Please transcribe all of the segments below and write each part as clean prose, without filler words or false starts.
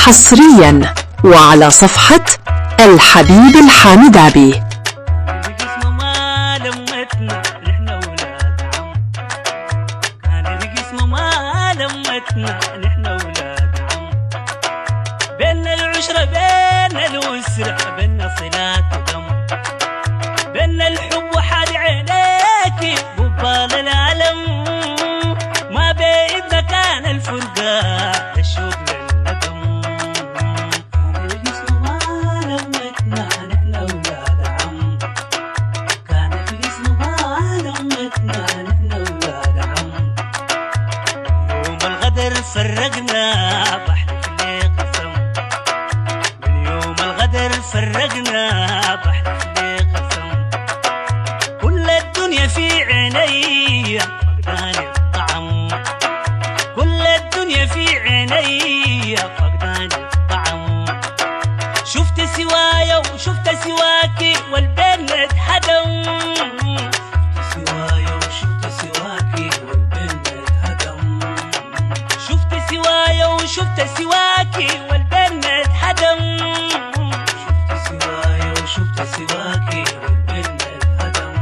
حصريا وعلى صفحة الحبيب الحامدابي. بينا العشرة بينا الوسرة بينا صلات ودم، بينا الحب وحاد عينيكي قبال العالم، ما بيدنا كان الفرقة الشوق للندم. كان الجسم ما لمتنا نحن ولاد عم، كان الجسم ما لمتنا نحن ولاد عم، يوم الغدر فرقنا فرقنا بحلف لي قسم، كل الدنيا في عيني فقدان الطعم، كل الدنيا في عيني فقدان الطعم، شفت سوايا وشفت سواكي والبين اتهدم، شفت سوايا وشفت سواكي والبين اتهدم، شفت سوايا وشفت سواكي والبين اتهدم، شفت سواكي والبين الهدم،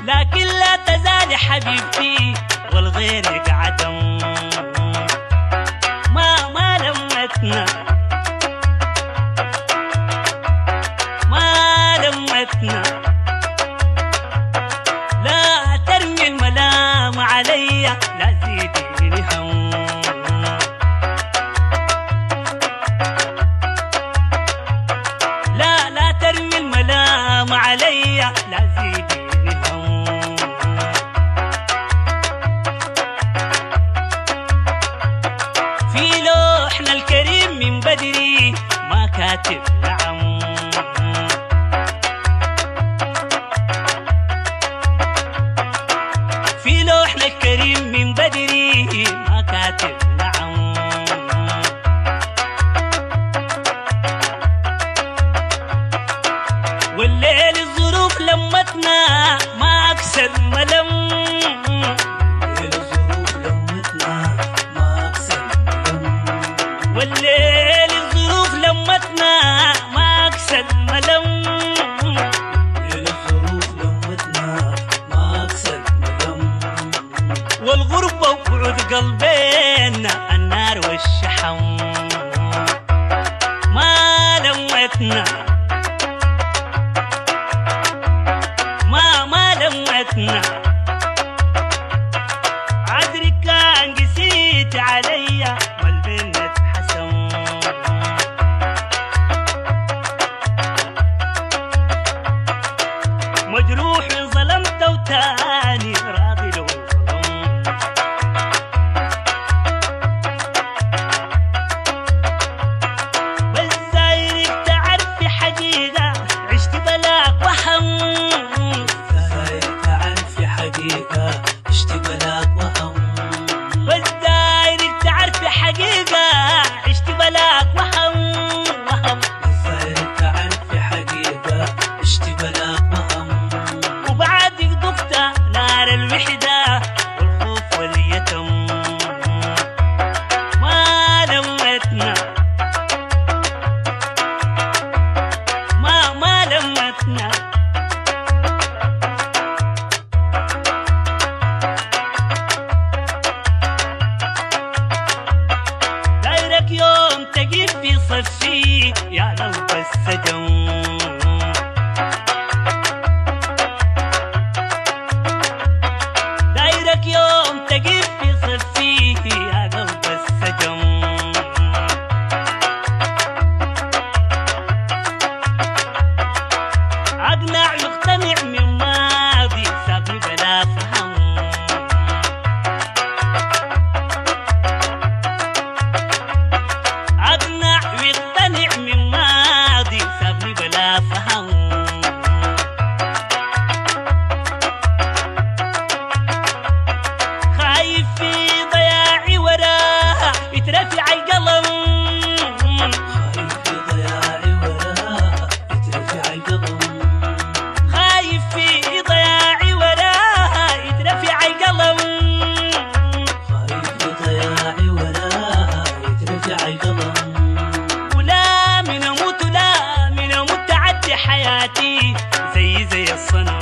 لكن لا تزال حبيبتي والغيرك عدم، ما لمتنا ما لمتنا، لا ترمي الملام عليا لا زيديني هم، ترمي الملام عليا لا زيديني هم، في لوحنا الكريم من بدري ما كاتب نعم، في لوحنا الكريم من بدري ما كاتب نعم، والليل الظروف لمتنا ما أكسر ملم، والليل الظروف لمتنا ما أكسر ملم، والليل الظروف لمتنا ما أكسر ملم، والليل الظروف لمتنا ما أكسر ملم، والغربة وبعد قلبينا النار والشحم، ما لمتنا عذرك كان قسيت عليا والبين اتحسم، مجروح ظلمت وتاني راضي لو ظلم، بس زايرك تعرفي حقيقة عشت بلاك وهم، حقيقة عشت بلاك وهم، بس دايرك تعرفي حقيقة عشت بلاك وهم، بس دايرك تعرفي حقيقة عشت بلاك وهم، وبعدك ضفت نار الوحدة والخوف واليتم، ما لمتنا ما لمتنا، يوم تجيب في صفي يا لو بس دم، دايرك حياتي زي الصنم.